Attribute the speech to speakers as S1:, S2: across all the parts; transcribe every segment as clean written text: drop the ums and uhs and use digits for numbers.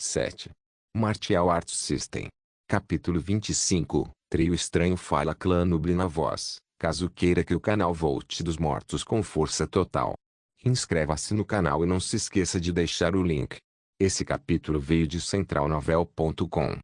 S1: 7. Martial Arts System. Capítulo 25. Trio Estranho fala clã Nuble na voz. Caso queira que o canal volte dos mortos com força total, inscreva-se no canal e não se esqueça de deixar o link. Esse capítulo veio de centralnovel.com.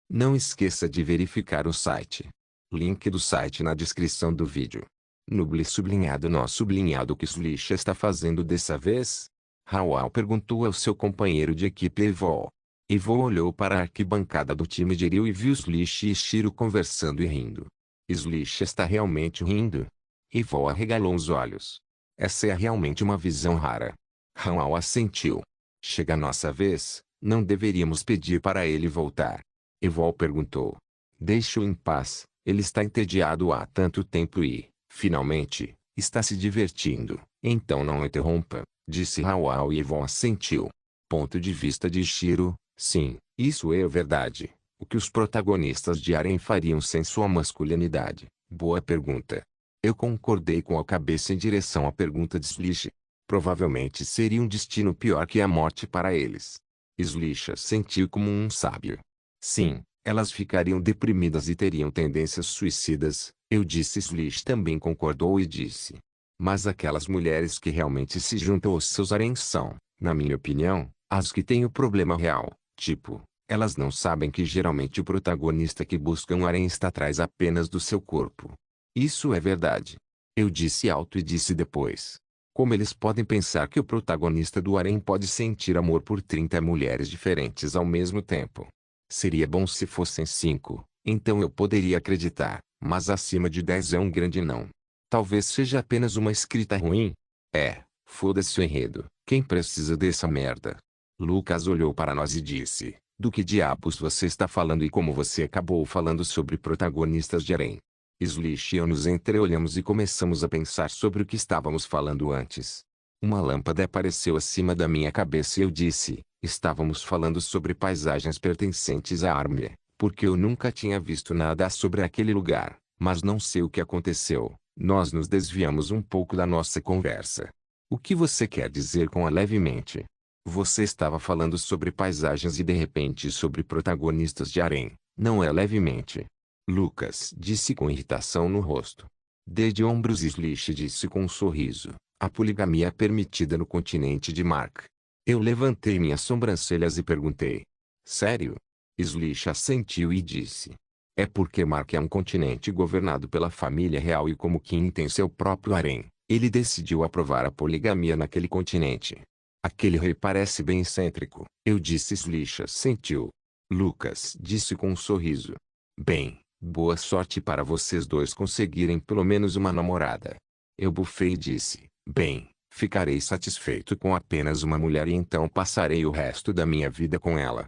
S1: Não esqueça de verificar o site. Link do site na descrição do vídeo. Nuble sublinhado nó sublinhado que Slush está fazendo dessa vez? Howell perguntou ao seu companheiro de equipe Evol. Evol olhou para a arquibancada do time de Ryu e viu Slush e Shiro conversando e rindo. Slush está realmente rindo? Evol arregalou os olhos. Essa é realmente uma visão rara. Howell assentiu. Chega a nossa vez, não deveríamos pedir para ele voltar. Evol perguntou. Deixe-o em paz, ele está entediado há tanto tempo e, finalmente, está se divertindo. Então não interrompa, disse Howell e Evol assentiu. Ponto de vista de Shiro, sim, isso é verdade. O que os protagonistas de Arém fariam sem sua masculinidade? Boa pergunta. Eu concordei com a cabeça em direção à pergunta de Slush. Provavelmente seria um destino pior que a morte para eles. Slush sentiu como um sábio. Sim, elas ficariam deprimidas e teriam tendências suicidas, eu disse. Slush também concordou e disse. Mas aquelas mulheres que realmente se juntam aos seus Arém são, na minha opinião, as que têm o problema real, tipo, elas não sabem que geralmente o protagonista que busca um harém está atrás apenas do seu corpo. Isso é verdade. Eu disse alto e disse depois. Como eles podem pensar que o protagonista do harém pode sentir amor por 30 mulheres diferentes ao mesmo tempo? Seria bom se fossem 5, então eu poderia acreditar, mas acima de 10 é um grande não. Talvez seja apenas uma escrita ruim. Foda-se o enredo, quem precisa dessa merda? Lucas olhou para nós e disse. Do que diabos você está falando e como você acabou falando sobre protagonistas de harém? Slush e eu nos entreolhamos e começamos a pensar sobre o que estávamos falando antes. Uma lâmpada apareceu acima da minha cabeça e eu disse, estávamos falando sobre paisagens pertencentes à Armia, porque eu nunca tinha visto nada sobre aquele lugar, mas não sei o que aconteceu, nós nos desviamos um pouco da nossa conversa. O que você quer dizer com a levemente? Você estava falando sobre paisagens e de repente sobre protagonistas de harém, não é levemente? Lucas disse com irritação no rosto. Dê de ombros e Slush disse com um sorriso. A poligamia é permitida no continente de Mark. Eu levantei minhas sobrancelhas e perguntei. Sério? Slush assentiu e disse. É porque Mark é um continente governado pela família real e como Kim tem seu próprio harém, ele decidiu aprovar a poligamia naquele continente. Aquele rei parece bem excêntrico, eu disse. Slush assentiu. Lucas disse com um sorriso. Bem, boa sorte para vocês dois conseguirem pelo menos uma namorada. Eu bufei e disse. Bem, ficarei satisfeito com apenas uma mulher e então passarei o resto da minha vida com ela.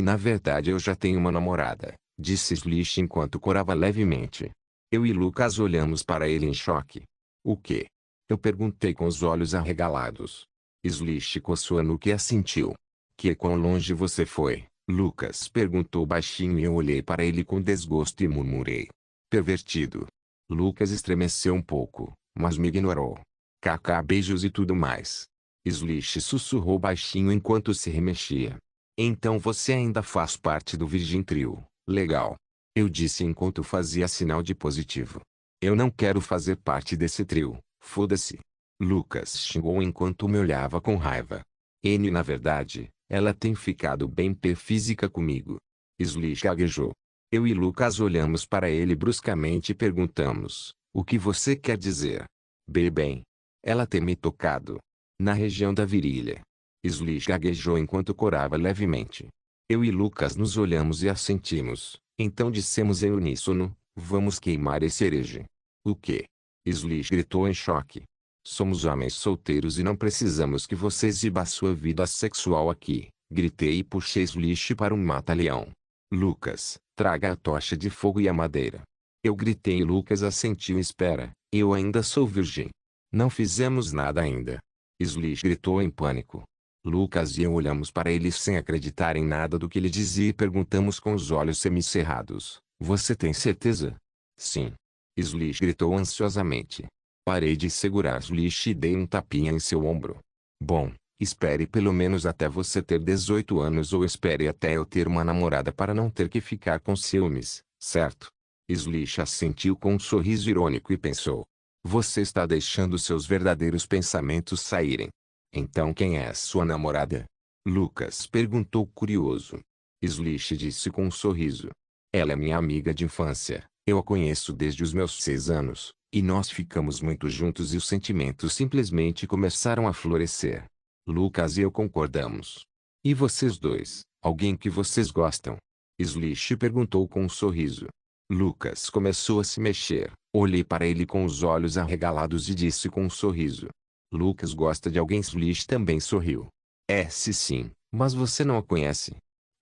S1: Na verdade eu já tenho uma namorada, disse Slush enquanto corava levemente. Eu e Lucas olhamos para ele em choque. O quê? Eu perguntei com os olhos arregalados. Slush coçou a nuca e assentiu. Que quão longe você foi? Lucas perguntou baixinho e eu olhei para ele com desgosto e murmurei. Pervertido. Lucas estremeceu um pouco, mas me ignorou. Kaká beijos e tudo mais. Slush sussurrou baixinho enquanto se remexia. Então você ainda faz parte do Virgin Trio, legal. Eu disse enquanto fazia sinal de positivo. Eu não quero fazer parte desse trio, foda-se. Lucas xingou enquanto me olhava com raiva. Na verdade, ela tem ficado bem física comigo. Slush gaguejou. Eu e Lucas olhamos para ele bruscamente e perguntamos, o que você quer dizer? Bem, ela tem me tocado. Na região da virilha. Slush gaguejou enquanto corava levemente. Eu e Lucas nos olhamos e assentimos, então dissemos em uníssono, vamos queimar esse herege. O quê? Slush gritou em choque. Somos homens solteiros e não precisamos que você exiba sua vida sexual aqui, gritei e puxei Slush para um mata-leão. Lucas, traga a tocha de fogo e a madeira. Eu gritei e Lucas assentiu. Espera, eu ainda sou virgem. Não fizemos nada ainda. Slush gritou em pânico. Lucas e eu olhamos para ele sem acreditar em nada do que ele dizia e perguntamos com os olhos semicerrados, você tem certeza? Sim. Slush gritou ansiosamente. Parei de segurar Slush e dei um tapinha em seu ombro. Bom, Espere pelo menos até você ter 18 anos ou espere até eu ter uma namorada para não ter que ficar com ciúmes, certo? Slish assentiu com um sorriso irônico e pensou. Você está deixando seus verdadeiros pensamentos saírem. Então quem é sua namorada? Lucas perguntou curioso. Slish disse com um sorriso. Ela é minha amiga de infância. Eu a conheço desde os meus 6 anos, e nós ficamos muito juntos e os sentimentos simplesmente começaram a florescer. Lucas e eu concordamos. E vocês dois, alguém que vocês gostam? Slish perguntou com um sorriso. Lucas começou a se mexer. Olhei para ele com os olhos arregalados e disse com um sorriso. Lucas gosta de alguém. Slish também sorriu. Sim, mas você não a conhece.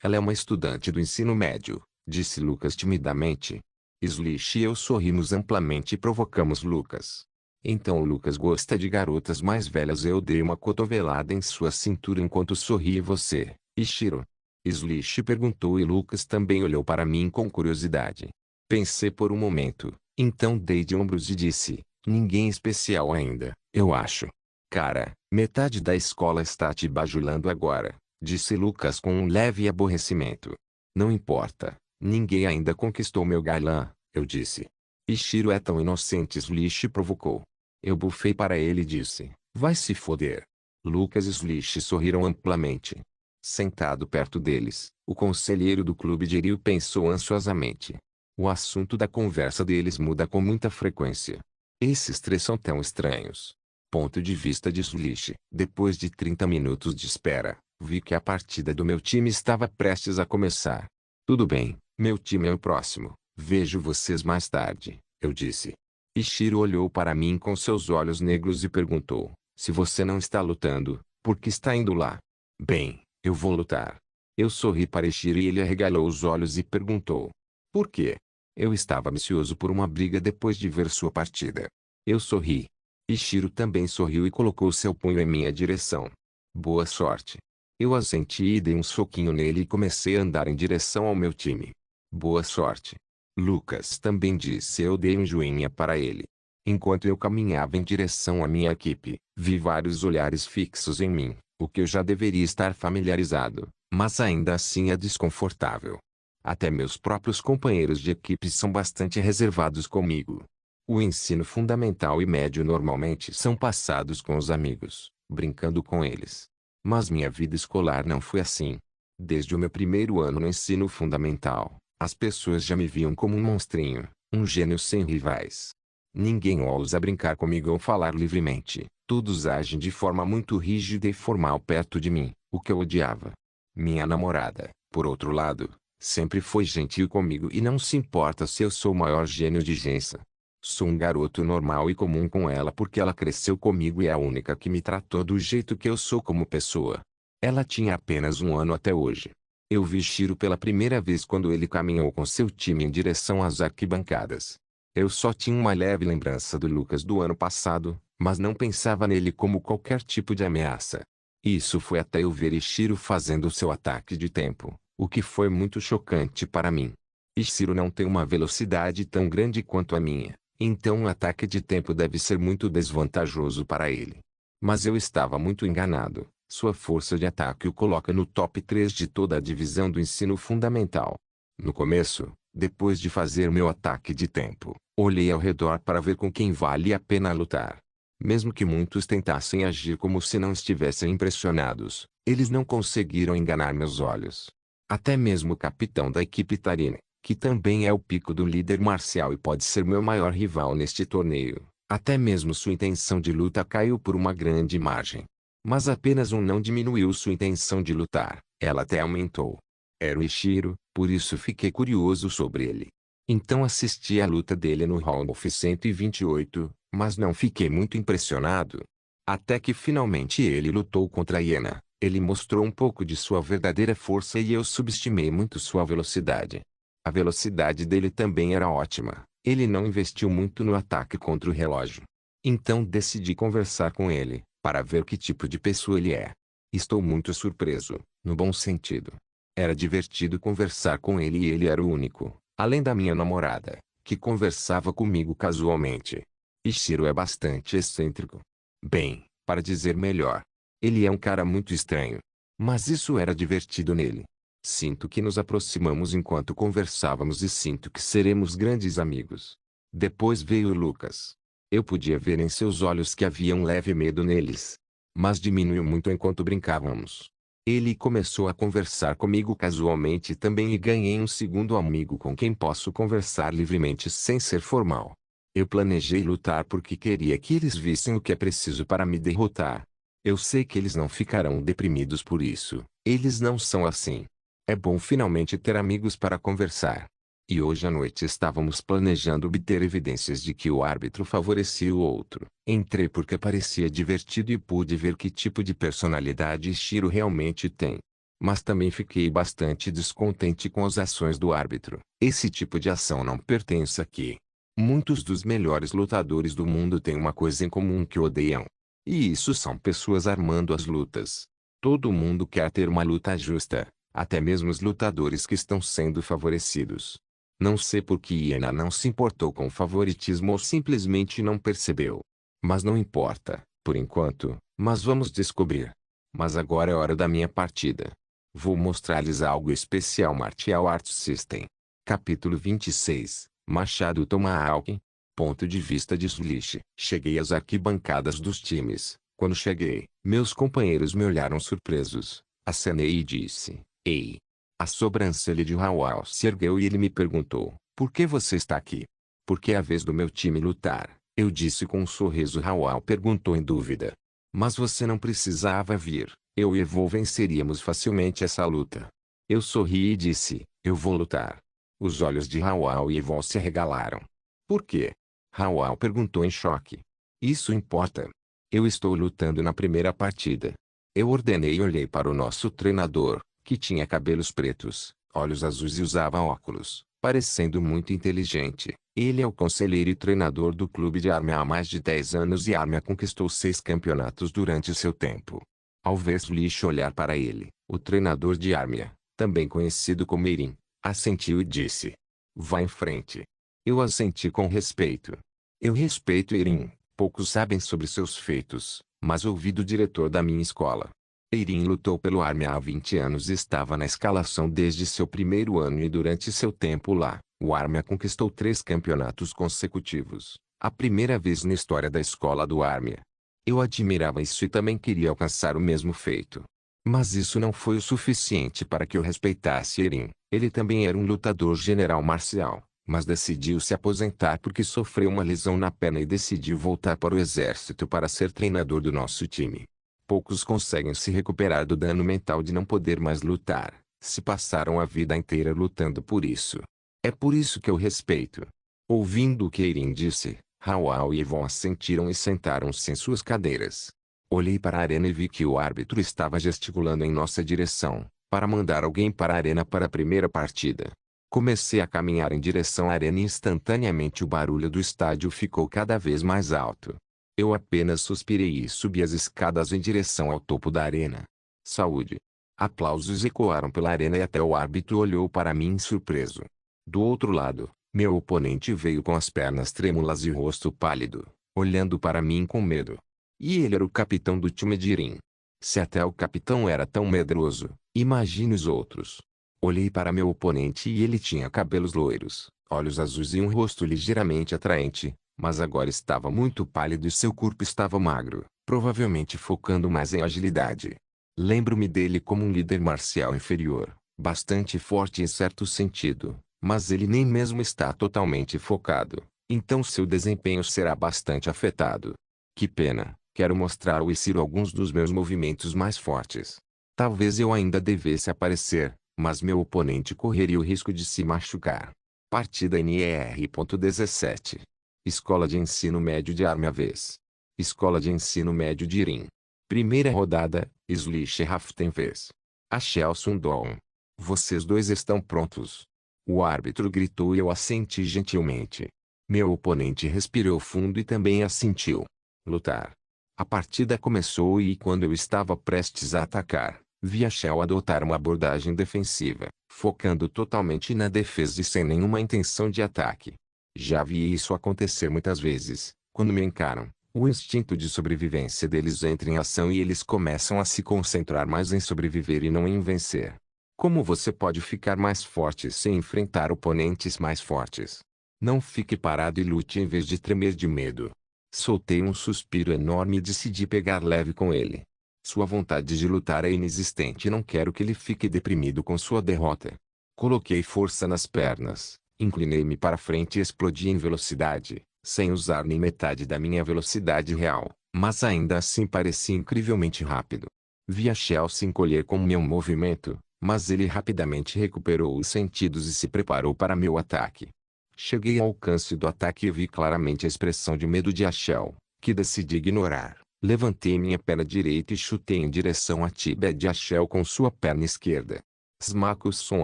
S1: Ela é uma estudante do ensino médio, disse Lucas timidamente. Slish e eu sorrimos amplamente e provocamos Lucas. Então Lucas gosta de garotas mais velhas. Eu dei uma cotovelada em sua cintura enquanto sorri. E você, Ichiro? Slish perguntou e Lucas também olhou para mim com curiosidade. Pensei por um momento, então dei de ombros e disse, ninguém especial ainda, eu acho. Cara, metade da escola está te bajulando agora, disse Lucas com um leve aborrecimento. Não importa, ninguém ainda conquistou meu galã, eu disse. Ichiro é tão inocente. Slish provocou. Eu bufei para ele e disse, vai se foder. Lucas e Slish sorriram amplamente. Sentado perto deles, o conselheiro do clube de Ryu pensou ansiosamente. O assunto da conversa deles muda com muita frequência. Esses três são tão estranhos. Ponto de vista de Slish. Depois de 30 minutos de espera, vi que a partida do meu time estava prestes a começar. Tudo bem, meu time é o próximo. Vejo vocês mais tarde, eu disse. Ichiro olhou para mim com seus olhos negros e perguntou, se você não está lutando, por que está indo lá? Bem, eu vou lutar. Eu sorri para Ichiro e ele arregalou os olhos e perguntou. Por quê? Eu estava ansioso por uma briga depois de ver sua partida. Eu sorri. Ichiro também sorriu e colocou seu punho em minha direção. Boa sorte. Eu assenti e dei um soquinho nele e comecei a andar em direção ao meu time. Boa sorte. Lucas também disse. Eu dei um joinha para ele. Enquanto eu caminhava em direção à minha equipe, vi vários olhares fixos em mim, o que eu já deveria estar familiarizado, mas ainda assim é desconfortável. Até meus próprios companheiros de equipe são bastante reservados comigo. O ensino fundamental e médio normalmente são passados com os amigos, brincando com eles. Mas minha vida escolar não foi assim. Desde o meu primeiro ano no ensino fundamental, as pessoas já me viam como um monstrinho, um gênio sem rivais. Ninguém ousa brincar comigo ou falar livremente. Todos agem de forma muito rígida e formal perto de mim, o que eu odiava. Minha namorada, por outro lado, sempre foi gentil comigo e não se importa se eu sou o maior gênio de Gensa. Sou um garoto normal e comum com ela porque ela cresceu comigo e é a única que me tratou do jeito que eu sou como pessoa. Ela tinha apenas 1 ano até hoje. Eu vi Shiro pela primeira vez quando ele caminhou com seu time em direção às arquibancadas. Eu só tinha uma leve lembrança do Lucas do ano passado, mas não pensava nele como qualquer tipo de ameaça. Isso foi até eu ver Ishiro fazendo seu ataque de tempo, o que foi muito chocante para mim. Ishiro não tem uma velocidade tão grande quanto a minha, então um ataque de tempo deve ser muito desvantajoso para ele. Mas eu estava muito enganado. Sua força de ataque o coloca no top 3 de toda a divisão do ensino fundamental. No começo, depois de fazer meu ataque de tempo, olhei ao redor para ver com quem vale a pena lutar. Mesmo que muitos tentassem agir como se não estivessem impressionados, eles não conseguiram enganar meus olhos. Até mesmo o capitão da equipe Tarine, que também é o pico do líder marcial e pode ser meu maior rival neste torneio, até mesmo sua intenção de luta caiu por uma grande margem. Mas apenas um não diminuiu sua intenção de lutar, ela até aumentou. Era o Ishiro, por isso fiquei curioso sobre ele. Então assisti à luta dele no Hall of 128, mas não fiquei muito impressionado. Até que finalmente ele lutou contra Iena, ele mostrou um pouco de sua verdadeira força e eu subestimei muito sua velocidade. A velocidade dele também era ótima, ele não investiu muito no ataque contra o relógio. Então decidi conversar com ele, para ver que tipo de pessoa ele é. Estou muito surpreso, no bom sentido. Era divertido conversar com ele e ele era o único, além da minha namorada, que conversava comigo casualmente. Ishiro é bastante excêntrico. Bem, para dizer melhor, Ele é um cara muito estranho. Mas isso era divertido nele. Sinto que nos aproximamos enquanto conversávamos e sinto que seremos grandes amigos. Depois veio Lucas. Eu podia ver em seus olhos que havia um leve medo neles. Mas diminuiu muito enquanto brincávamos. Ele começou a conversar comigo casualmente também e ganhei um segundo amigo com quem posso conversar livremente sem ser formal. Eu planejei lutar porque queria que eles vissem o que é preciso para me derrotar. Eu sei que eles não ficarão deprimidos por isso. Eles não são assim. É bom finalmente ter amigos para conversar. E hoje à noite estávamos planejando obter evidências de que o árbitro favorecia o outro. Entrei porque parecia divertido e pude ver que tipo de personalidade Shiro realmente tem. Mas também fiquei bastante descontente com as ações do árbitro. Esse tipo de ação não pertence aqui. Muitos dos melhores lutadores do mundo têm uma coisa em comum que odeiam. E isso são pessoas armando as lutas. Todo mundo quer ter uma luta justa, até mesmo os lutadores que estão sendo favorecidos. Não sei por que Iena não se importou com o favoritismo ou simplesmente não percebeu. Mas não importa, por enquanto, mas vamos descobrir. Mas agora é hora da minha partida. Vou mostrar-lhes algo especial. Martial Arts System. Capítulo 26. Machado Tomahawk. Ponto de vista de Slish. Cheguei às arquibancadas dos times. Quando cheguei, meus companheiros me olharam surpresos. Acenei e disse: Ei! A sobrancelha de Hawal se ergueu e ele me perguntou: Por que você está aqui? Porque é a vez do meu time lutar, eu disse com um sorriso. Hawal perguntou em dúvida: Mas você não precisava vir, eu e Evol venceríamos facilmente essa luta. Eu sorri e disse: Eu vou lutar. Os olhos de Hawal e Evol se arregalaram. Por quê? Hawal perguntou em choque. Isso importa. Eu estou lutando na primeira partida. Eu ordenei e olhei para o nosso treinador, que tinha cabelos pretos, olhos azuis e usava óculos, parecendo muito inteligente. Ele é o conselheiro e treinador do clube de Armia há mais de 10 anos e Armia conquistou 6 campeonatos durante seu tempo. Ao ver Slish olhar para ele, o treinador de Armia, também conhecido como Eirin, assentiu e disse: Vá em frente. Eu assenti com respeito. Eu respeito Eirin. Poucos sabem sobre seus feitos, mas ouvi do diretor da minha escola. Eirin lutou pelo Armia há 20 anos e estava na escalação desde seu primeiro ano e durante seu tempo lá, o Armia conquistou 3 campeonatos consecutivos, a primeira vez na história da escola do Armia. Eu admirava isso e também queria alcançar o mesmo feito. Mas isso não foi o suficiente para que eu respeitasse Eirin. Ele também era um lutador general marcial, mas decidiu se aposentar porque sofreu uma lesão na perna e decidiu voltar para o exército para ser treinador do nosso time. Poucos conseguem se recuperar do dano mental de não poder mais lutar, se passaram a vida inteira lutando por isso. É por isso que eu respeito. Ouvindo o que Eirin disse, Hawal e Evon assentiram e sentaram-se em suas cadeiras. Olhei para a arena e vi que o árbitro estava gesticulando em nossa direção, para mandar alguém para a arena para a primeira partida. Comecei a caminhar em direção à arena e instantaneamente o barulho do estádio ficou cada vez mais alto. Eu apenas suspirei e subi as escadas em direção ao topo da arena. Saúde! Aplausos ecoaram pela arena e até o árbitro olhou para mim surpreso. Do outro lado, meu oponente veio com as pernas trêmulas e o rosto pálido, olhando para mim com medo. E ele era o capitão do time de Eirin. Se até o capitão era tão medroso, imagine os outros. Olhei para meu oponente e ele tinha cabelos loiros, olhos azuis e um rosto ligeiramente atraente, mas agora estava muito pálido e seu corpo estava magro, provavelmente focando mais em agilidade. Lembro-me dele como um líder marcial inferior, bastante forte em certo sentido, mas ele nem mesmo está totalmente focado, então seu desempenho será bastante afetado. Que pena, quero mostrar ao Ishiro alguns dos meus movimentos mais fortes. Talvez eu ainda devesse aparecer, mas meu oponente correria o risco de se machucar. Partida NER.17. Escola de Ensino Médio de Armia vs. Escola de Ensino Médio de Eirin. Primeira rodada, Slish Raften vs. Ashel Sundon. Vocês dois estão prontos? O árbitro gritou e eu assenti gentilmente. Meu oponente respirou fundo e também assentiu. Lutar. A partida começou e quando eu estava prestes a atacar, vi Ashel adotar uma abordagem defensiva, focando totalmente na defesa e sem nenhuma intenção de ataque. Já vi isso acontecer muitas vezes, quando me encaram. O instinto de sobrevivência deles entra em ação e eles começam a se concentrar mais em sobreviver e não em vencer. Como você pode ficar mais forte sem enfrentar oponentes mais fortes? Não fique parado e lute em vez de tremer de medo. Soltei um suspiro enorme e decidi pegar leve com ele. Sua vontade de lutar é inexistente e não quero que ele fique deprimido com sua derrota. Coloquei força nas pernas, inclinei-me para frente e explodi em velocidade, sem usar nem metade da minha velocidade real, mas ainda assim parecia incrivelmente rápido. Vi a Shell se encolher com meu movimento, mas ele rapidamente recuperou os sentidos e se preparou para meu ataque. Cheguei ao alcance do ataque e vi claramente a expressão de medo de Ashel, que decidi ignorar. Levantei minha perna direita e chutei em direção à tíbia de Ashel com sua perna esquerda. Smack, o som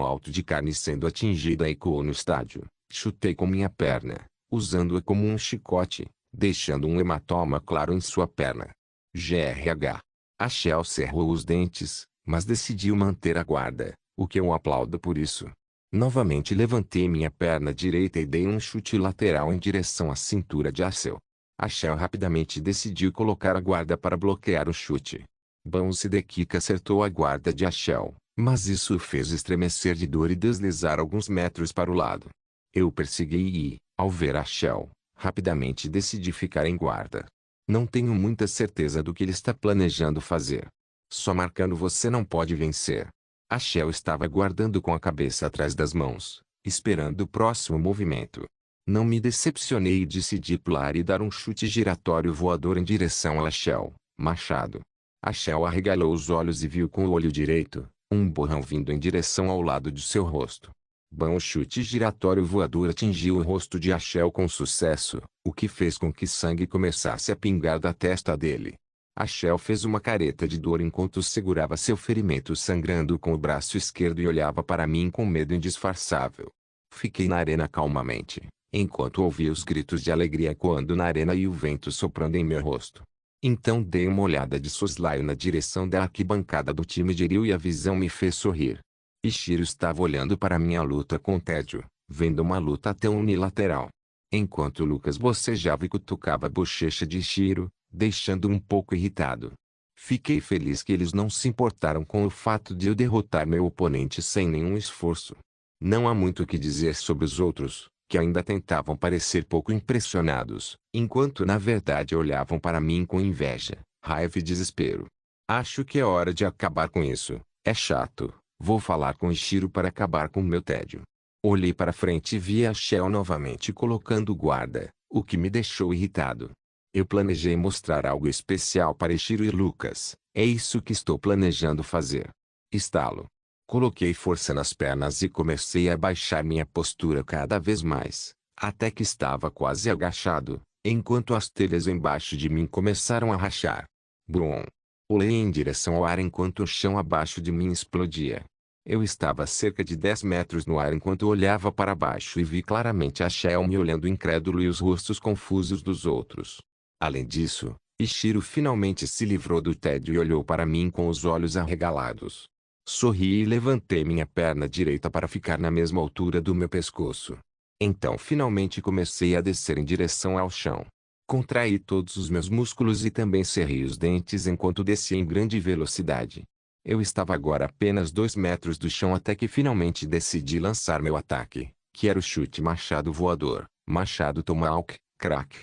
S1: alto de carne sendo atingida ecoou no estádio. Chutei com minha perna, usando-a como um chicote, deixando um hematoma claro em sua perna. GRH. Ashel cerrou os dentes, mas decidiu manter a guarda, o que eu aplaudo por isso. Novamente levantei minha perna direita e dei um chute lateral em direção à cintura de Ashel. Ashel rapidamente decidiu colocar a guarda para bloquear o chute. Bounce de kick acertou a guarda de Ashel, mas isso o fez estremecer de dor e deslizar alguns metros para o lado. Eu persegui e, ao ver Ashel, rapidamente decidi ficar em guarda. Não tenho muita certeza do que ele está planejando fazer. Só marcando você não pode vencer. Ashel estava guardando com a cabeça atrás das mãos, esperando o próximo movimento. Não me decepcionei e decidi pular e dar um chute giratório voador em direção a Ashel, machado. Ashel arregalou os olhos e viu com o olho direito, um borrão vindo em direção ao lado de seu rosto. Bom, o chute giratório voador atingiu o rosto de Ashel com sucesso, o que fez com que sangue começasse a pingar da testa dele. Ashel fez uma careta de dor enquanto segurava seu ferimento sangrando com o braço esquerdo e olhava para mim com medo indisfarçável. Fiquei na arena calmamente, enquanto ouvia os gritos de alegria ecoando na arena e o vento soprando em meu rosto. Então dei uma olhada de soslaio na direção da arquibancada do time de Ryu e a visão me fez sorrir. Ishiro estava olhando para minha luta com tédio, vendo uma luta até unilateral. Enquanto Lucas bocejava e cutucava a bochecha de Ishiro, deixando-o um pouco irritado. Fiquei feliz que eles não se importaram com o fato de eu derrotar meu oponente sem nenhum esforço. Não há muito o que dizer sobre os outros, que ainda tentavam parecer pouco impressionados, enquanto na verdade olhavam para mim com inveja, raiva e desespero. Acho que é hora de acabar com isso, é chato, vou falar com Ishiro para acabar com meu tédio. Olhei para frente e vi a Shell novamente colocando guarda, o que me deixou irritado. Eu planejei mostrar algo especial para Ishiro e Lucas, é isso que estou planejando fazer. Estalo. Coloquei força nas pernas e comecei a baixar minha postura cada vez mais, até que estava quase agachado, enquanto as telhas embaixo de mim começaram a rachar. Brum! Olhei em direção ao ar enquanto o chão abaixo de mim explodia. Eu estava a cerca de 10 metros no ar enquanto olhava para baixo e vi claramente a Shell me olhando incrédulo e os rostos confusos dos outros. Além disso, Ishiro finalmente se livrou do tédio e olhou para mim com os olhos arregalados. Sorri e levantei minha perna direita para ficar na mesma altura do meu pescoço. Então finalmente comecei a descer em direção ao chão. Contraí todos os meus músculos e também cerrei os dentes enquanto descia em grande velocidade. Eu estava agora a apenas 2 metros do chão até que finalmente decidi lançar meu ataque, que era o chute machado voador, machado tomahawk, crack.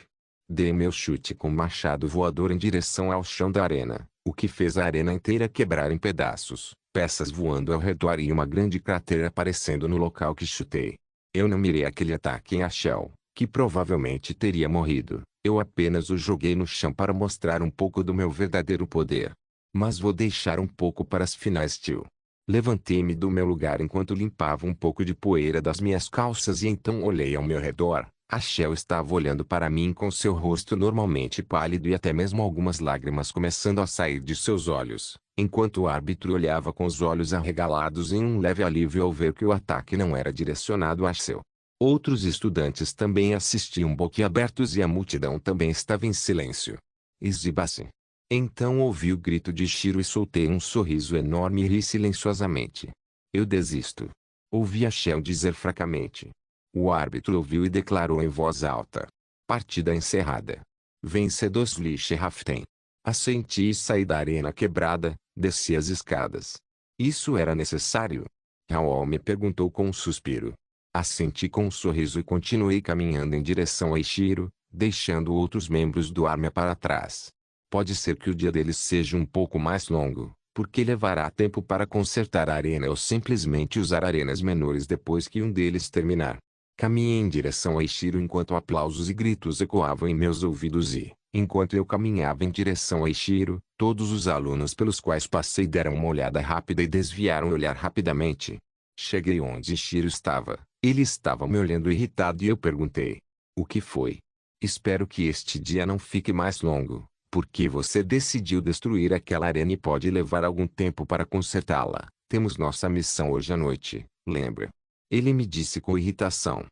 S1: Dei meu chute com machado voador em direção ao chão da arena, o que fez a arena inteira quebrar em pedaços, peças voando ao redor e uma grande cratera aparecendo no local que chutei. Eu não mirei aquele ataque em Ashel, que provavelmente teria morrido, eu apenas o joguei no chão para mostrar um pouco do meu verdadeiro poder. Mas vou deixar um pouco para as finais, tio. Levantei-me do meu lugar enquanto limpava um pouco de poeira das minhas calças e então olhei ao meu redor. Ashel estava olhando para mim com seu rosto normalmente pálido e até mesmo algumas lágrimas começando a sair de seus olhos, enquanto o árbitro olhava com os olhos arregalados em um leve alívio ao ver que o ataque não era direcionado a Ashel. Outros estudantes também assistiam boquiabertos e a multidão também estava em silêncio. Exiba-se. Então ouvi o grito de Shiro e soltei um sorriso enorme e ri silenciosamente. Eu desisto. Ouvi Ashel dizer fracamente. O árbitro ouviu e declarou em voz alta. Partida encerrada. Vencedor Slish Raften. Assenti e saí da arena quebrada, desci as escadas. Isso era necessário? Raul me perguntou com um suspiro. Assenti com um sorriso e continuei caminhando em direção a Ishiro, deixando outros membros do Armia para trás. Pode ser que o dia deles seja um pouco mais longo, porque levará tempo para consertar a arena ou simplesmente usar arenas menores depois que um deles terminar. Caminhei em direção a Ishiro enquanto aplausos e gritos ecoavam em meus ouvidos e, enquanto eu caminhava em direção a Ishiro, todos os alunos pelos quais passei deram uma olhada rápida e desviaram o olhar rapidamente. Cheguei onde Ishiro estava. Ele estava me olhando irritado e eu perguntei: o que foi? Espero que este dia não fique mais longo, porque você decidiu destruir aquela arena e pode levar algum tempo para consertá-la. Temos nossa missão hoje à noite, lembra? Ele me disse com irritação.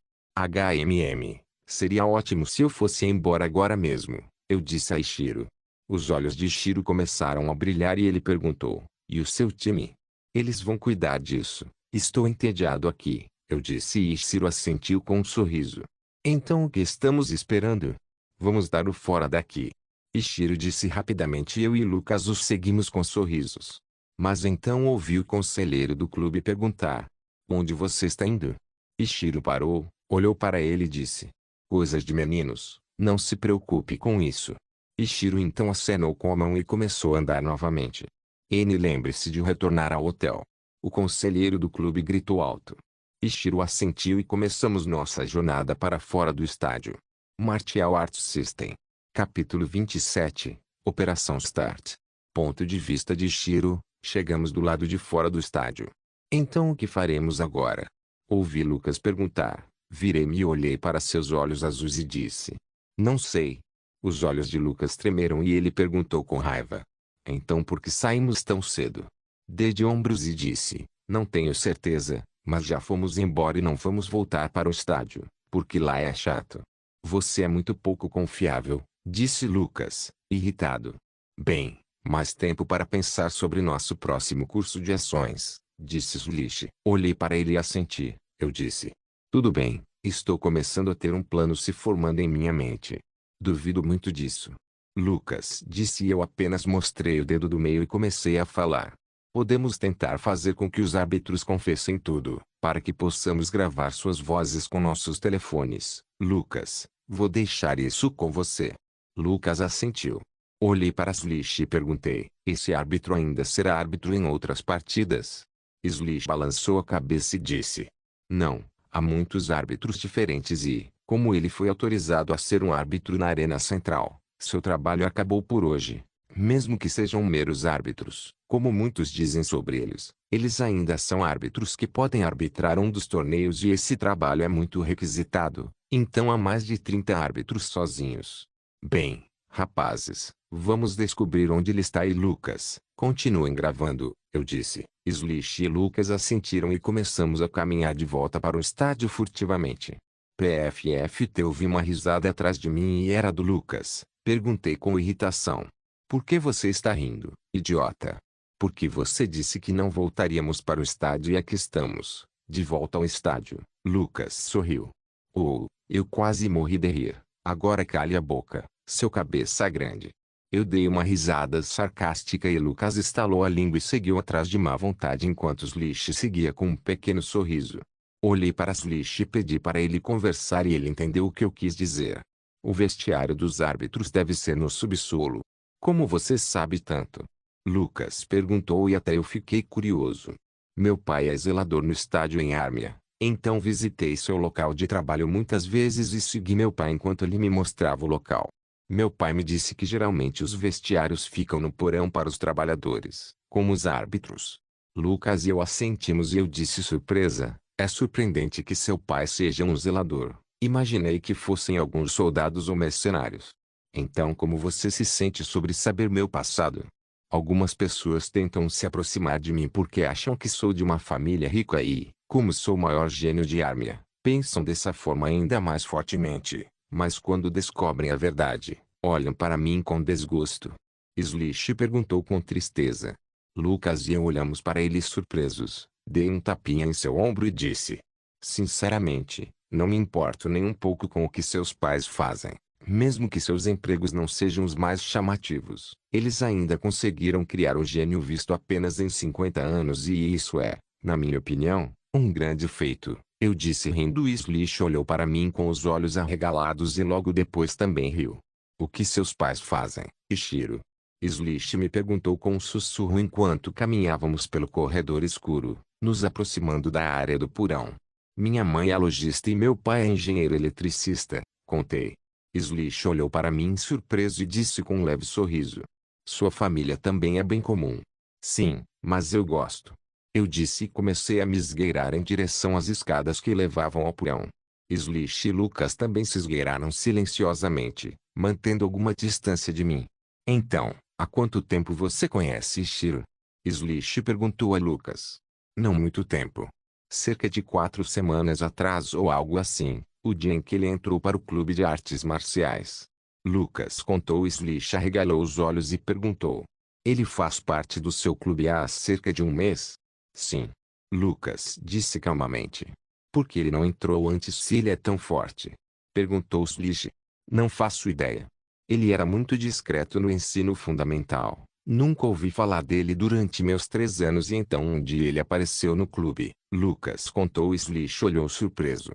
S1: Seria ótimo se eu fosse embora agora mesmo, eu disse a Ishiro. Os olhos de Ishiro começaram a brilhar e ele perguntou: e o seu time? Eles vão cuidar disso. Estou entediado aqui, eu disse e Ishiro assentiu com um sorriso. Então o que estamos esperando? Vamos dar o fora daqui. Ishiro disse rapidamente e eu e Lucas os seguimos com sorrisos. Mas então ouvi o conselheiro do clube perguntar: onde você está indo? Ishiro parou, olhou para ele e disse: coisas de meninos, não se preocupe com isso. Ishiro então acenou com a mão e começou a andar novamente. Lembre-se de retornar ao hotel. O conselheiro do clube gritou alto. Ishiro assentiu e começamos nossa jornada para fora do estádio. Martial Arts System. Capítulo 27. Operação Start. Ponto de vista de Ishiro, chegamos do lado de fora do estádio. Então o que faremos agora? Ouvi Lucas perguntar. Virei-me e olhei para seus olhos azuis e disse: não sei. Os olhos de Lucas tremeram e ele perguntou com raiva: então por que saímos tão cedo? Dei de ombros e disse: não tenho certeza, mas já fomos embora e não vamos voltar para o estádio, porque lá é chato. Você é muito pouco confiável, disse Lucas, irritado. Bem, mais tempo para pensar sobre nosso próximo curso de ações, disse Slish. Olhei para ele e assenti. Eu disse: tudo bem, estou começando a ter um plano se formando em minha mente. Duvido muito disso. Lucas disse e eu apenas mostrei o dedo do meio e comecei a falar. Podemos tentar fazer com que os árbitros confessem tudo, para que possamos gravar suas vozes com nossos telefones. Lucas, vou deixar isso com você. Lucas assentiu. Olhei para Slish e perguntei: esse árbitro ainda será árbitro em outras partidas? Slish balançou a cabeça e disse: não, há muitos árbitros diferentes e, como ele foi autorizado a ser um árbitro na Arena Central, seu trabalho acabou por hoje. Mesmo que sejam meros árbitros, como muitos dizem sobre eles, eles ainda são árbitros que podem arbitrar um dos torneios e esse trabalho é muito requisitado, então há mais de 30 árbitros sozinhos. Bem, rapazes, vamos descobrir onde ele está e Lucas, continuem gravando, eu disse. Slish e Lucas assentiram e começamos a caminhar de volta para o estádio furtivamente. PFFT ouvi uma risada atrás de mim e era do Lucas. Perguntei com irritação: por que você está rindo, idiota? Porque você disse que não voltaríamos para o estádio e aqui estamos, de volta ao estádio. Lucas sorriu. Oh, eu quase morri de rir. Agora cale a boca, seu cabeça grande. Eu dei uma risada sarcástica e Lucas estalou a língua e seguiu atrás de má vontade enquanto Slish seguia com um pequeno sorriso. Olhei para Slish e pedi para ele conversar e ele entendeu o que eu quis dizer. O vestiário dos árbitros deve ser no subsolo. Como você sabe tanto? Lucas perguntou e até eu fiquei curioso. Meu pai é zelador no estádio em Armia, então visitei seu local de trabalho muitas vezes e segui meu pai enquanto ele me mostrava o local. Meu pai me disse que geralmente os vestiários ficam no porão para os trabalhadores, como os árbitros. Lucas e eu assentimos e eu disse surpresa: é surpreendente que seu pai seja um zelador. Imaginei que fossem alguns soldados ou mercenários. Então como você se sente sobre saber meu passado? Algumas pessoas tentam se aproximar de mim porque acham que sou de uma família rica e, como sou o maior gênio de Armia, pensam dessa forma ainda mais fortemente. Mas quando descobrem a verdade, olham para mim com desgosto. Slish perguntou com tristeza. Lucas e eu olhamos para ele surpresos. Dei um tapinha em seu ombro e disse: sinceramente, não me importo nem um pouco com o que seus pais fazem. Mesmo que seus empregos não sejam os mais chamativos, eles ainda conseguiram criar um gênio visto apenas em 50 anos e isso é, na minha opinião, um grande feito. Eu disse rindo e Slish olhou para mim com os olhos arregalados e logo depois também riu. O que seus pais fazem, Ichiro? Slish me perguntou com um sussurro enquanto caminhávamos pelo corredor escuro, nos aproximando da área do porão. Minha mãe é lojista e meu pai é engenheiro eletricista, contei. Slish olhou para mim surpreso e disse com um leve sorriso. Sua família também é bem comum. Sim, mas eu gosto. Eu disse e comecei a me esgueirar em direção às escadas que levavam ao porão. Slish e Lucas também se esgueiraram silenciosamente, mantendo alguma distância de mim. Então, há quanto tempo você conhece Ichiro? Slish perguntou a Lucas. Não muito tempo. Cerca de 4 semanas atrás ou algo assim, o dia em que ele entrou para o clube de artes marciais. Lucas contou e Slish arregalou os olhos e perguntou. Ele faz parte do seu clube há cerca de um mês? Sim. Lucas disse calmamente. Por que ele não entrou antes se ele é tão forte? Perguntou Slish. Não faço ideia. Ele era muito discreto no ensino fundamental. Nunca ouvi falar dele durante meus 3 anos e então um dia ele apareceu no clube. Lucas contou e Slish olhou surpreso.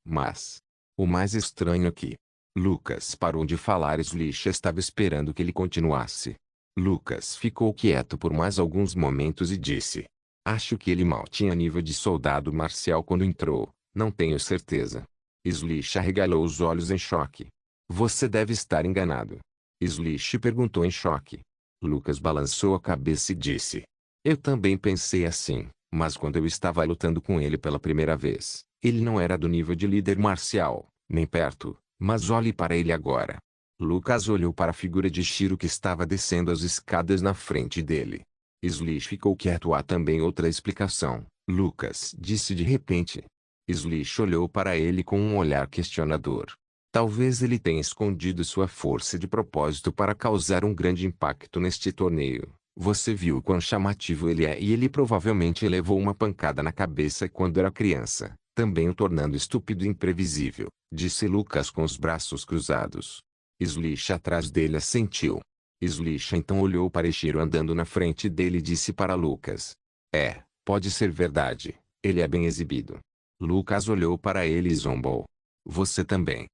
S1: Mas, o mais estranho é que, Lucas parou de falar e Slish estava esperando que ele continuasse. Lucas ficou quieto por mais alguns momentos e disse. Acho que ele mal tinha nível de soldado marcial quando entrou, não tenho certeza. Slish arregalou os olhos em choque. Você deve estar enganado. Slish perguntou em choque. Lucas balançou a cabeça e disse. Eu também pensei assim, mas quando eu estava lutando com ele pela primeira vez, ele não era do nível de líder marcial, nem perto, mas olhe para ele agora. Lucas olhou para a figura de Shiro que estava descendo as escadas na frente dele. Slish ficou quieto. Há também outra explicação, Lucas disse de repente. Slish olhou para ele com um olhar questionador. Talvez ele tenha escondido sua força de propósito para causar um grande impacto neste torneio. Você viu quão chamativo ele é e ele provavelmente levou uma pancada na cabeça quando era criança, também o tornando estúpido e imprevisível, disse Lucas com os braços cruzados. Slish atrás dele assentiu. Slish então olhou para Ichiro andando na frente dele e disse para Lucas. Pode ser verdade, ele é bem exibido. Lucas olhou para ele e zombou. Você também.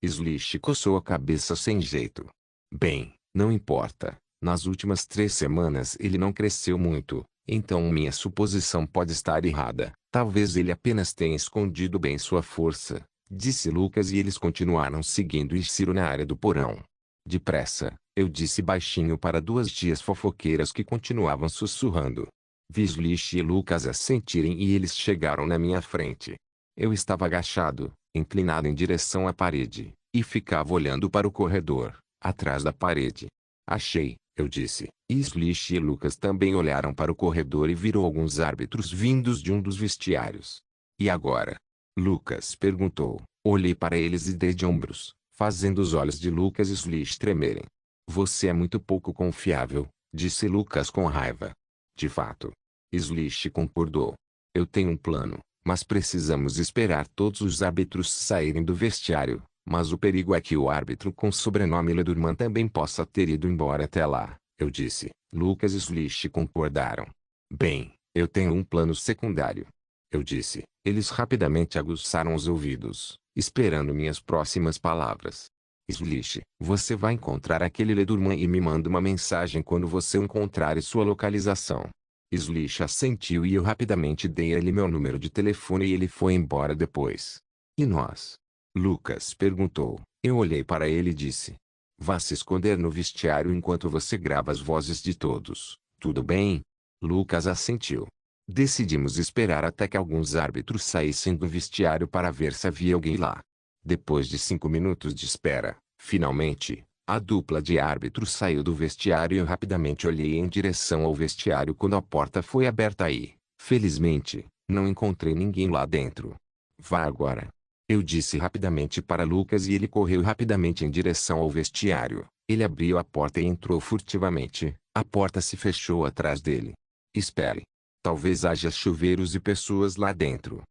S1: Slish coçou a cabeça sem jeito. Bem, não importa. Nas últimas 3 semanas ele não cresceu muito, então minha suposição pode estar errada. Talvez ele apenas tenha escondido bem sua força, disse Lucas e eles continuaram seguindo Ichiro na área do porão. Depressa, eu disse baixinho para 2 tias fofoqueiras que continuavam sussurrando. Vi Slish e Lucas assentirem e eles chegaram na minha frente. Eu estava agachado, inclinado em direção à parede, e ficava olhando para o corredor, atrás da parede. Achei, eu disse, e Slish e Lucas também olharam para o corredor e viram alguns árbitros vindos de um dos vestiários. E agora? Lucas perguntou. Olhei para eles e dei de ombros, fazendo os olhos de Lucas e Slish tremerem. Você é muito pouco confiável, disse Lucas com raiva. De fato. Slish concordou. Eu tenho um plano, mas precisamos esperar todos os árbitros saírem do vestiário. Mas o perigo é que o árbitro com o sobrenome Ledurman também possa ter ido embora até lá, eu disse. Lucas e Slish concordaram. Bem, eu tenho um plano secundário. Eu disse. Eles rapidamente aguçaram os ouvidos, esperando minhas próximas palavras. Slish, você vai encontrar aquele Ledurman e me manda uma mensagem quando você encontrar sua localização. Slish assentiu e eu rapidamente dei a ele meu número de telefone e ele foi embora depois. E nós? Lucas perguntou. Eu olhei para ele e disse. Vá se esconder no vestiário enquanto você grava as vozes de todos, tudo bem? Lucas assentiu. Decidimos esperar até que alguns árbitros saíssem do vestiário para ver se havia alguém lá. Depois de 5 minutos de espera, finalmente, a dupla de árbitros saiu do vestiário e eu rapidamente olhei em direção ao vestiário quando a porta foi aberta e, felizmente, não encontrei ninguém lá dentro. Vá agora. Eu disse rapidamente para Lucas e ele correu rapidamente em direção ao vestiário. Ele abriu a porta e entrou furtivamente. A porta se fechou atrás dele. Espere. Talvez haja chuveiros e pessoas lá dentro.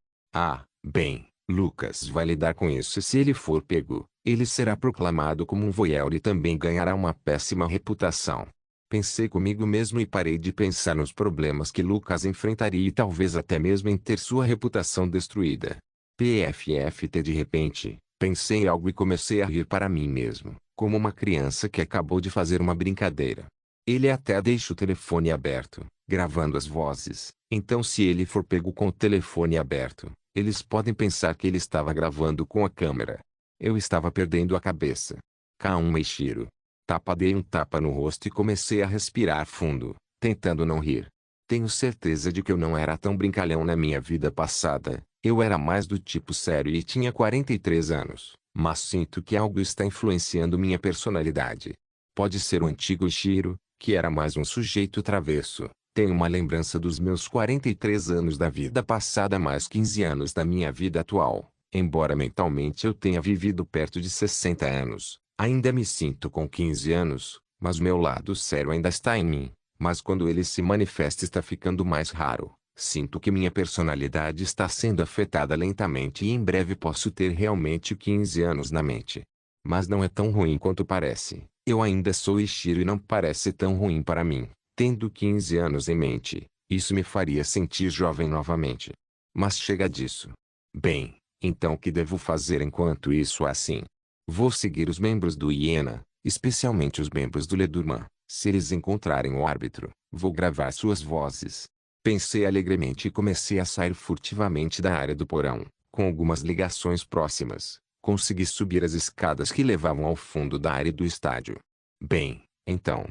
S1: Bem, Lucas vai lidar com isso e se ele for pego, ele será proclamado como um voyeur e também ganhará uma péssima reputação. Pensei comigo mesmo e parei de pensar nos problemas que Lucas enfrentaria e talvez até mesmo em ter sua reputação destruída. PFFT de repente, pensei em algo e comecei a rir para mim mesmo, como uma criança que acabou de fazer uma brincadeira. Ele até deixa o telefone aberto, gravando as vozes. Então se ele for pego com o telefone aberto, eles podem pensar que ele estava gravando com a câmera. Eu estava perdendo a cabeça. K1 Eiichiro. Dei um tapa no rosto e comecei a respirar fundo, tentando não rir. Tenho certeza de que eu não era tão brincalhão na minha vida passada. Eu era mais do tipo sério e tinha 43 anos, mas sinto que algo está influenciando minha personalidade. Pode ser o antigo Eiichiro, que era mais um sujeito travesso. Tenho uma lembrança dos meus 43 anos da vida passada mais 15 anos da minha vida atual. Embora mentalmente eu tenha vivido perto de 60 anos, ainda me sinto com 15 anos, mas meu lado sério ainda está em mim. Mas quando ele se manifesta está ficando mais raro. Sinto que minha personalidade está sendo afetada lentamente e em breve posso ter realmente 15 anos na mente. Mas não é tão ruim quanto parece. Eu ainda sou Eiichiro e não parece tão ruim para mim. Tendo 15 anos em mente, isso me faria sentir jovem novamente. Mas chega disso. Bem, então o que devo fazer enquanto isso é assim? Vou seguir os membros do Hiena, especialmente os membros do Ledurman. Se eles encontrarem o árbitro, vou gravar suas vozes. Pensei alegremente e comecei a sair furtivamente da área do porão, com algumas ligações próximas. Consegui subir as escadas que levavam ao fundo da área do estádio. Bem, então.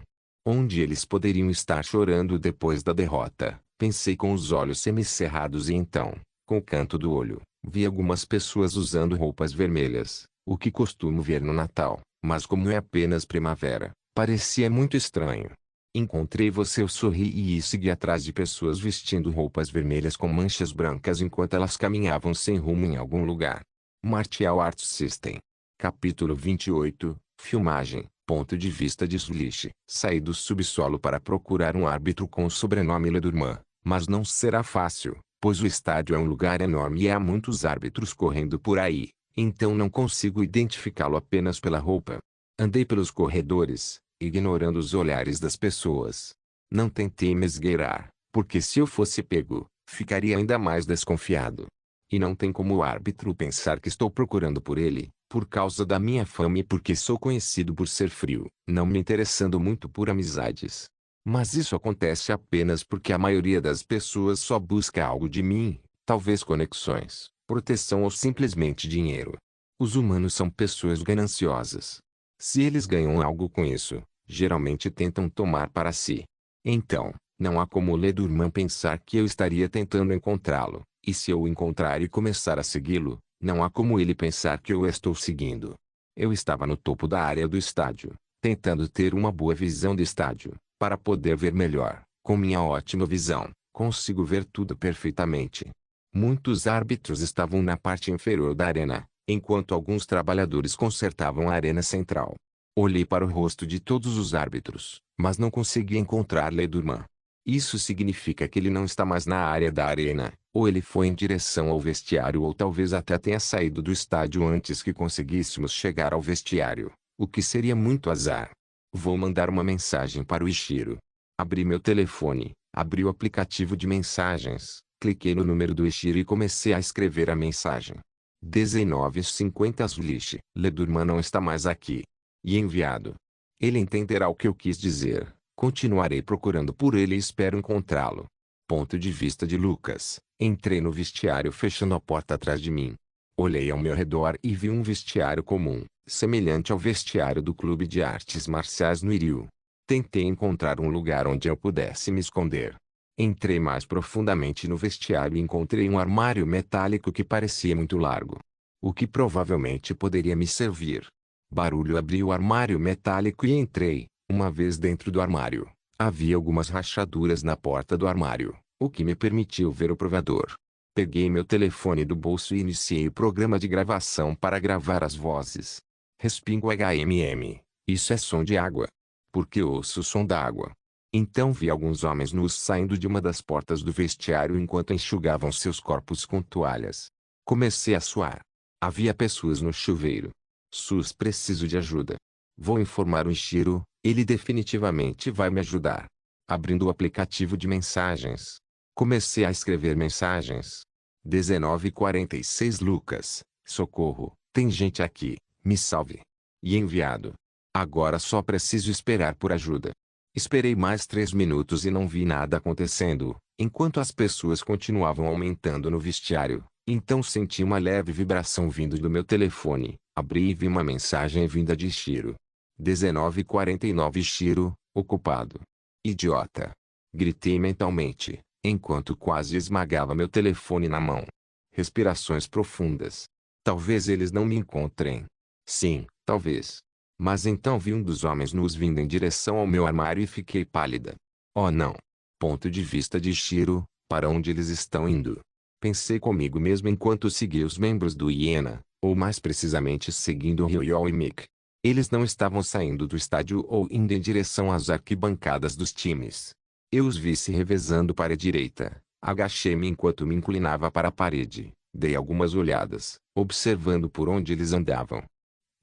S1: Onde eles poderiam estar chorando depois da derrota, pensei com os olhos semicerrados e então, com o canto do olho, vi algumas pessoas usando roupas vermelhas, o que costumo ver no Natal, mas como é apenas primavera, parecia muito estranho. Encontrei você, eu sorri e segui atrás de pessoas vestindo roupas vermelhas com manchas brancas enquanto elas caminhavam sem rumo em algum lugar. Martial Arts System. Capítulo 28, Filmagem. Ponto de vista de Zulish. Saí do subsolo para procurar um árbitro com o sobrenome Ledurman, mas não será fácil, pois o estádio é um lugar enorme e há muitos árbitros correndo por aí, então não consigo identificá-lo apenas pela roupa. Andei pelos corredores, ignorando os olhares das pessoas. Não tentei me esgueirar, porque se eu fosse pego, ficaria ainda mais desconfiado. E não tem como o árbitro pensar que estou procurando por ele, por causa da minha fama e porque sou conhecido por ser frio, não me interessando muito por amizades. Mas isso acontece apenas porque a maioria das pessoas só busca algo de mim, talvez conexões, proteção ou simplesmente dinheiro. Os humanos são pessoas gananciosas. Se eles ganham algo com isso, geralmente tentam tomar para si. Então, não há como o Ledurman pensar que eu estaria tentando encontrá-lo. E se eu o encontrar e começar a segui-lo, não há como ele pensar que eu o estou seguindo. Eu estava no topo da área do estádio, tentando ter uma boa visão do estádio, para poder ver melhor. Com minha ótima visão, consigo ver tudo perfeitamente. Muitos árbitros estavam na parte inferior da arena, enquanto alguns trabalhadores consertavam a arena central. Olhei para o rosto de todos os árbitros, mas não consegui encontrar Ledurman. Isso significa que ele não está mais na área da arena, ou ele foi em direção ao vestiário ou talvez até tenha saído do estádio antes que conseguíssemos chegar ao vestiário, o que seria muito azar. Vou mandar uma mensagem para o Eiichiro. Abri meu telefone, abri o aplicativo de mensagens, cliquei no número do Eiichiro e comecei a escrever a mensagem. 19:50 Zulish. Ledurman não está mais aqui. E enviado. Ele entenderá o que eu quis dizer. Continuarei procurando por ele e espero encontrá-lo. Ponto de vista de Lucas. Entrei no vestiário fechando a porta atrás de mim. Olhei ao meu redor e vi um vestiário comum, semelhante ao vestiário do clube de artes marciais no Iryu. Tentei encontrar um lugar onde eu pudesse me esconder. Entrei mais profundamente no vestiário e encontrei um armário metálico que parecia muito largo. O que provavelmente poderia me servir. Barulho, abri o armário metálico e entrei. Uma vez dentro do armário, havia algumas rachaduras na porta do armário, o que me permitiu ver o provador. Peguei meu telefone do bolso e iniciei o programa de gravação para gravar as vozes. Respingo HMM. Isso é som de água. Porque ouço o som da água. Então vi alguns homens nus saindo de uma das portas do vestiário enquanto enxugavam seus corpos com toalhas. Comecei a suar. Havia pessoas no chuveiro. Sus, preciso de ajuda. Vou informar o Ishiro, ele definitivamente vai me ajudar. Abrindo o aplicativo de mensagens. Comecei a escrever mensagens. 19:46 Lucas, socorro, tem gente aqui, me salve. E enviado. Agora só preciso esperar por ajuda. Esperei mais 3 minutos e não vi nada acontecendo, enquanto as pessoas continuavam aumentando no vestiário. Então senti uma leve vibração vindo do meu telefone. Abri e vi uma mensagem vinda de Ishiro. 19:49 Ishiro, ocupado. Idiota. Gritei mentalmente, enquanto quase esmagava meu telefone na mão. Respirações profundas. Talvez eles não me encontrem. Sim, talvez. Mas então vi um dos homens nus vindo em direção ao meu armário e fiquei pálida. Oh não. Ponto de vista de Ishiro, para onde eles estão indo? Pensei comigo mesmo enquanto seguia os membros do Iena, ou mais precisamente seguindo Ryo e Mick. Eles não estavam saindo do estádio ou indo em direção às arquibancadas dos times. Eu os vi se revezando para a direita. Agachei-me enquanto me inclinava para a parede. Dei algumas olhadas, observando por onde eles andavam.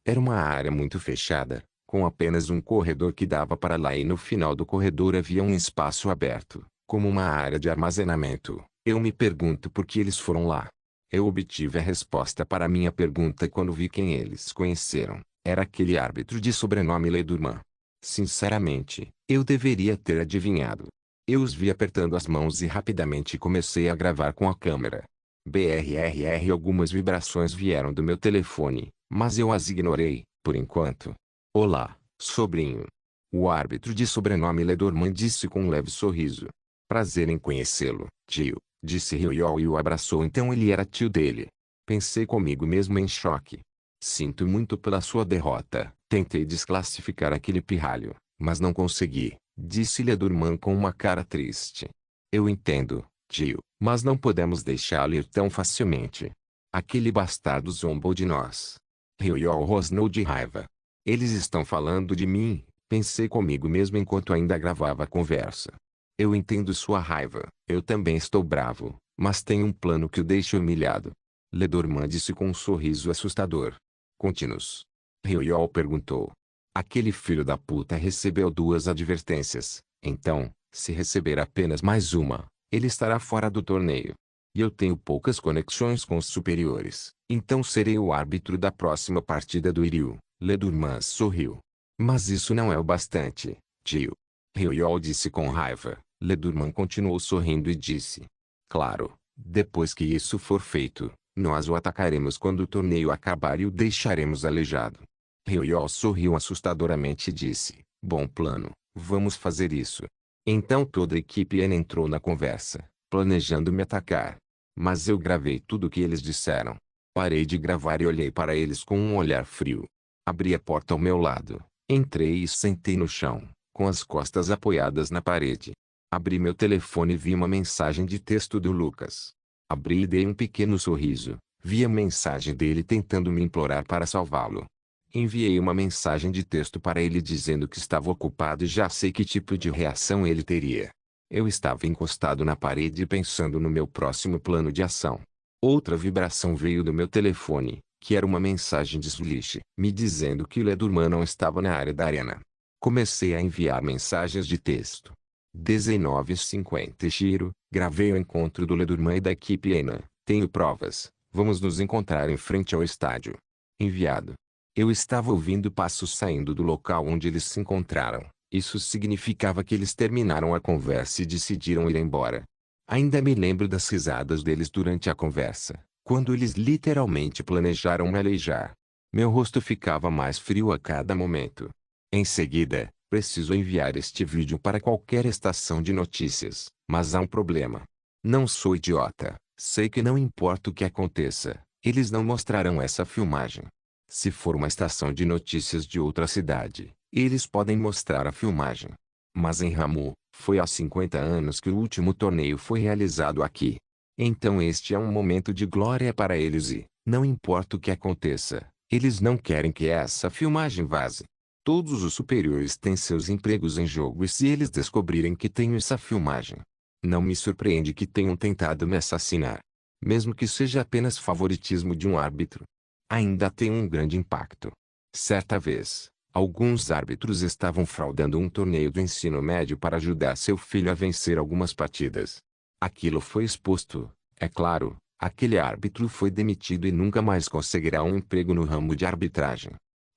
S1: Era uma área muito fechada, com apenas um corredor que dava para lá e no final do corredor havia um espaço aberto, como uma área de armazenamento. Eu me pergunto por que eles foram lá. Eu obtive a resposta para minha pergunta quando vi quem eles conheceram. Era aquele árbitro de sobrenome Ledurman. Sinceramente, eu deveria ter adivinhado. Eu os vi apertando as mãos e rapidamente comecei a gravar com a câmera. BRRR. Algumas vibrações vieram do meu telefone, mas eu as ignorei, por enquanto. Olá, sobrinho. O árbitro de sobrenome Ledorman disse com um leve sorriso. Prazer em conhecê-lo, tio, disse Ryo e o abraçou. Então ele era tio dele. Pensei comigo mesmo em choque. Sinto muito pela sua derrota. Tentei desclassificar aquele pirralho, mas não consegui, disse Ledorman com uma cara triste. Eu entendo, tio, mas não podemos deixá-lo ir tão facilmente. Aquele bastardo zombou de nós. Ryo rosnou de raiva. Eles estão falando de mim, pensei comigo mesmo enquanto ainda gravava a conversa. Eu entendo sua raiva, eu também estou bravo, mas tenho um plano que o deixa humilhado. Ledorman disse com um sorriso assustador. Conte-nos. Ryo perguntou. Aquele filho da puta recebeu 2 advertências, então, se receber apenas mais uma, ele estará fora do torneio. E eu tenho poucas conexões com os superiores, então serei o árbitro da próxima partida do Iryu. Ledorman sorriu. Mas isso não é o bastante, tio. Ryo disse com raiva. Ledorman continuou sorrindo e disse. Claro, depois que isso for feito, nós o atacaremos quando o torneio acabar e o deixaremos aleijado. Ryo sorriu assustadoramente e disse. Bom plano, vamos fazer isso. Então toda a equipe N entrou na conversa, planejando me atacar. Mas eu gravei tudo o que eles disseram. Parei de gravar e olhei para eles com um olhar frio. Abri a porta ao meu lado, entrei e sentei no chão, com as costas apoiadas na parede. Abri meu telefone e vi uma mensagem de texto do Lucas. Abri e dei um pequeno sorriso. Vi a mensagem dele tentando me implorar para salvá-lo. Enviei uma mensagem de texto para ele dizendo que estava ocupado e já sei que tipo de reação ele teria. Eu estava encostado na parede pensando no meu próximo plano de ação. Outra vibração veio do meu telefone, que era uma mensagem de Sulish, me dizendo que Ledorman não estava na área da arena. Comecei a enviar mensagens de texto. 19:50 Ishiro, gravei o encontro do Ledorman e da equipe Ena. Tenho provas, vamos nos encontrar em frente ao estádio. Enviado. Eu estava ouvindo passos saindo do local onde eles se encontraram. Isso significava que eles terminaram a conversa e decidiram ir embora. Ainda me lembro das risadas deles durante a conversa, quando eles literalmente planejaram me aleijar. Meu rosto ficava mais frio a cada momento. Em seguida, preciso enviar este vídeo para qualquer estação de notícias, mas há um problema. Não sou idiota, sei que não importa o que aconteça, eles não mostrarão essa filmagem. Se for uma estação de notícias de outra cidade, eles podem mostrar a filmagem. Mas em Ramu, foi há 50 anos que o último torneio foi realizado aqui. Então este é um momento de glória para eles e, não importa o que aconteça, eles não querem que essa filmagem vaze. Todos os superiores têm seus empregos em jogo e se eles descobrirem que tenho essa filmagem, não me surpreende que tenham tentado me assassinar. mesmo que seja apenas favoritismo de um árbitro, ainda tem um grande impacto. Certa vez, alguns árbitros estavam fraudando um torneio do ensino médio para ajudar seu filho a vencer algumas partidas. Aquilo foi exposto, é claro, aquele árbitro foi demitido e nunca mais conseguirá um emprego no ramo de arbitragem.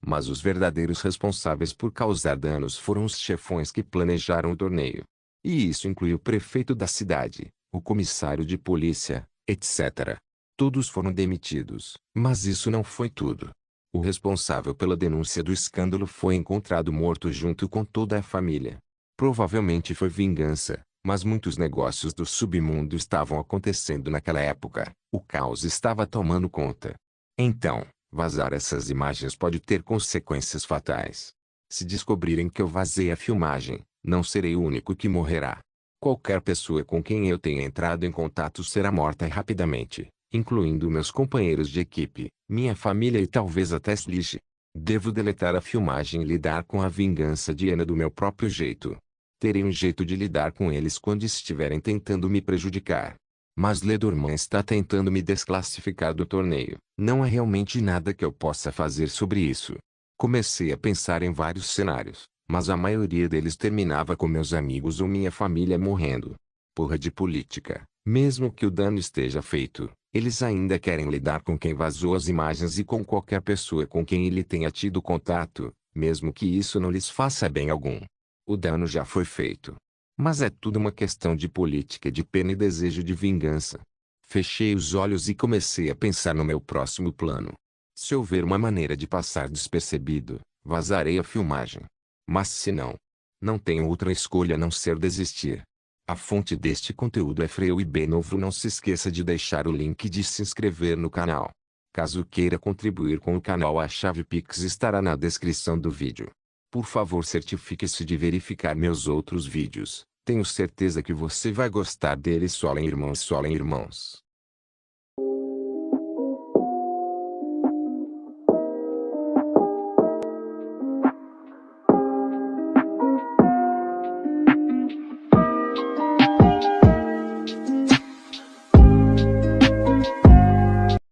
S1: Mas os verdadeiros responsáveis por causar danos foram os chefões que planejaram o torneio. E isso inclui o prefeito da cidade, o comissário de polícia, etc. Todos foram demitidos, mas isso não foi tudo. O responsável pela denúncia do escândalo foi encontrado morto junto com toda a família. Provavelmente foi vingança, mas muitos negócios do submundo estavam acontecendo naquela época. O caos estava tomando conta. Então, vazar essas imagens pode ter consequências fatais. Se descobrirem que eu vazei a filmagem, não serei o único que morrerá. Qualquer pessoa com quem eu tenha entrado em contato será morta rapidamente, incluindo meus companheiros de equipe, minha família e talvez até Slish. Devo deletar a filmagem e lidar com a vingança de Ana do meu próprio jeito. Terei um jeito de lidar com eles quando estiverem tentando me prejudicar. Mas Ledorman está tentando me desclassificar do torneio. Não há realmente nada que eu possa fazer sobre isso. Comecei a pensar em vários cenários, mas a maioria deles terminava com meus amigos ou minha família morrendo. Porra de política. Mesmo que o dano esteja feito, eles ainda querem lidar com quem vazou as imagens e com qualquer pessoa com quem ele tenha tido contato, mesmo que isso não lhes faça bem algum. O dano já foi feito. Mas é tudo uma questão de política, de pena e desejo de vingança. Fechei os olhos e comecei a pensar no meu próximo plano. Se houver uma maneira de passar despercebido, vazarei a filmagem. Mas se não, não tenho outra escolha a não ser desistir. A fonte deste conteúdo é Freio e Benovo. Não se esqueça de deixar o link de se inscrever no canal. Caso queira contribuir com o canal, a chave Pix estará na descrição do vídeo. Por favor, certifique-se de verificar meus outros vídeos. Tenho certeza que você vai gostar deles. Solem irmãos, solem irmãos.